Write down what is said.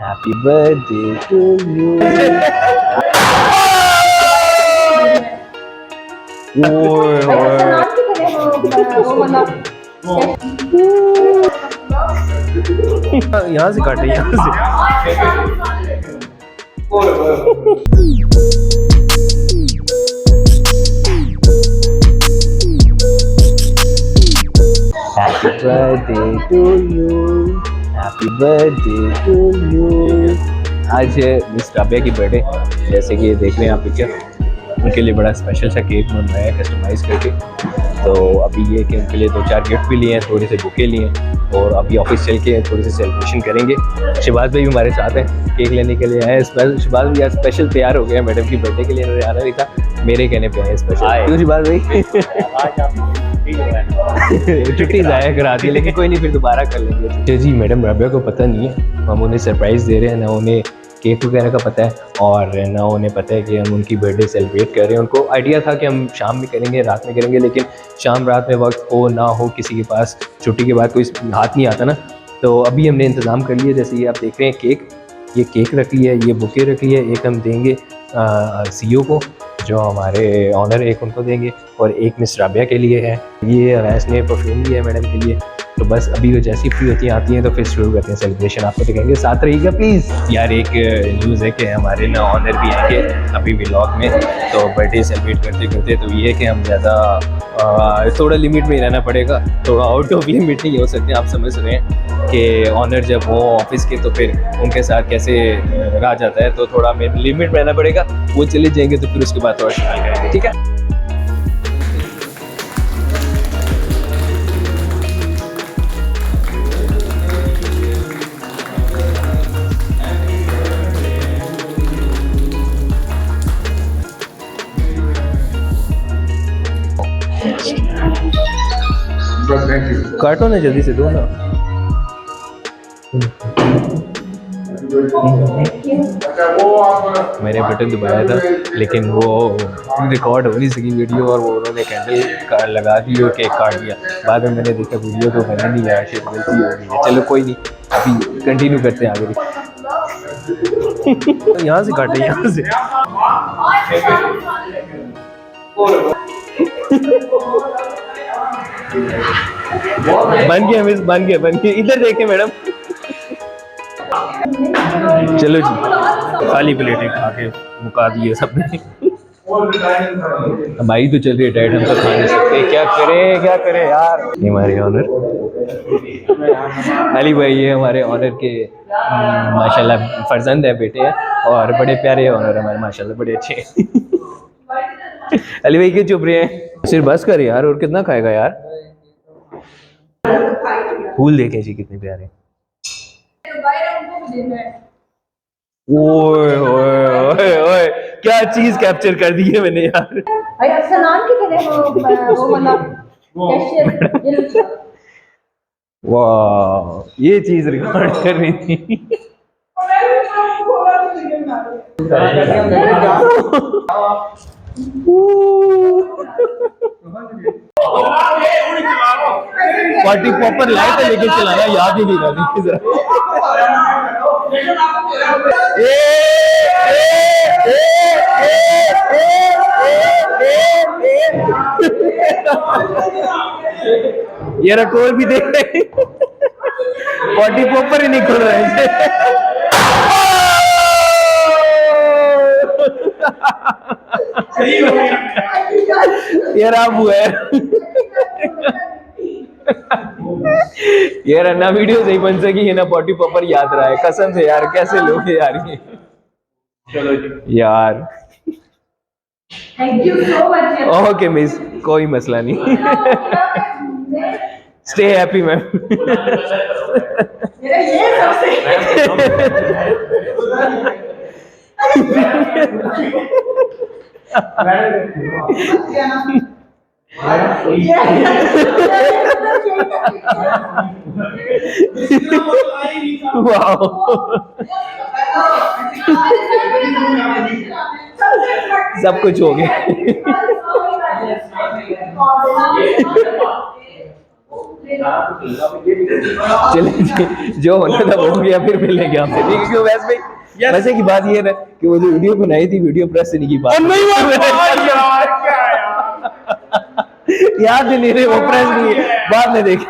Happy birthday to you. ओए ओए यहाँ से काटे, यहाँ से। Happy birthday to you, happy birthday to you. आज है मिस राबिया की बर्थडे, जैसे कि देख रहे हैं आप पिक्चर। उनके लिए बड़ा स्पेशल सा केक बनवाया है कस्टमाइज़ करके। तो अभी ये कि उनके लिए 2-4 गिफ्ट भी लिए हैं, थोड़े से बुके लिए हैं, और अभी ऑफिस चल के थोड़ी सी सेलिब्रेशन करेंगे। शहबाज भाई भी हमारे साथ हैं, केक लेने के लिए आए। शहबाज भाई आज स्पेशल तैयार हो गया मैडम की बर्थडे के लिए, इन्होंने आना नहीं था, मेरे कहने पे आए स्पेशल। क्यों शहबाज भाई? छुट्टी ज़ाया करा दी, लेकिन कोई नहीं, फिर दोबारा कर लेंगे। जी मैडम राबिया को पता नहीं है, हम उन्हें सरप्राइज़ दे रहे हैं, ना उन्हें केक वगैरह का पता है और ना उन्हें पता है कि हम उनकी बर्थडे सेलिब्रेट कर रहे हैं। उनको आइडिया था कि हम शाम में करेंगे, रात में करेंगे, लेकिन शाम रात में वक्त हो ना हो, किसी के पास छुट्टी के बाद कोई हाथ नहीं आता ना। तो अभी हमने इंतज़ाम कर लिया, जैसे ये आप देख रहे हैं केक, ये केक रख लिया है, ये बुके रख लिया है। एक हम देंगे CEO को, जो हमारे ऑनर, एक उनको देंगे, और एक मिस राबिया के लिए है। ये अवैस ने परफ्यूम लिया है मैडम के लिए। तो बस अभी वो जैसी फ्री होती हैं आती हैं तो फिर शुरू करते हैं सेलिब्रेशन। आपको दिखाएंगे, साथ रहिएगा प्लीज़। यार एक न्यूज़ है कि हमारे ना ऑनर भी आएंगे अभी व्लॉग में, तो बर्थडे सेलिब्रेट करते करते। तो ये है कि हम ज़्यादा थोड़ा लिमिट में ही रहना पड़ेगा, थोड़ा आउट ऑफ लिमिट नहीं हो सकते। आप समझ रहे हैं कि ऑनर जब हो ऑफिस के तो फिर उनके साथ कैसे रहा जाता है, तो थोड़ा लिमिट में रहना पड़ेगा। वो चले जाएंगे तो फिर उसके बाद थोड़ा शामिल करेंगे, ठीक है? काटो ना, जल्दी से दो ना। मैंने बटन दबाया था लेकिन वो रिकॉर्ड हो नहीं सकी वीडियो, और वो उन्होंने कैंडल लगा दी और केक काट दिया। बाद में मैंने देखा वीडियो तो मैंने नहीं आया, शायद गलती हो गई है। चलो कोई नहीं, अभी कंटिन्यू करते हैं आगे। यहाँ से काटे, यहाँ से। बन गया मिस, बन गया, बन गया। इधर देखें मैडम। चलो जी, खाली प्लेटें खा के मुका दिए सबने। हमारी तो चल रही है डाइट, हम तो खा नहीं सकते। क्या करें, क्या करें यार। ये हमारे ऑनर अली भाई, ये हमारे ऑनर के माशाल्लाह फर्जंद है, बेटे हैं, और बड़े प्यारे ऑनर हमारे माशाल्लाह, बड़े अच्छे हैं। अली भाई क्यों चुप रहे हैं? सिर्फ बस कर यार, और कितना खाएगा यार। फूल देखे जी कितने प्यारे। ओए ओए ओए ओए, क्या चीज कैप्चर कर दी है मैंने यार। वाह, ये चीज रिकॉर्ड कर रही थी। पार्टी पॉपर लाए थे लेकिन चलाना याद ही नहीं रहा। जरा ये रकोल भी देख रहे, पार्टी पॉपर ही नहीं खुल रहे हैं। यार आप हुआ यार, ना वीडियो सही बन सकी है, ना पॉटी पॉपर याद रहा है, कसम से यार। कैसे लोग हैं यार ये। चलो जी यार, thank you so much. Okay miss, कोई मसला नहीं। Stay happy ma'am. सब कुछ हो गया। चले जी, जो होना था वो हो गया, फिर मिलेंगे आपसे, ठीक है? क्यों वैसे भाई, वैसे की बात ये है कि वो जो वीडियो बनाई थी, वीडियो प्रेस से नहीं की बात नहीं यार क्या यार याद ही नहीं रहे, वो प्रेस नहीं है, बाद में देखें।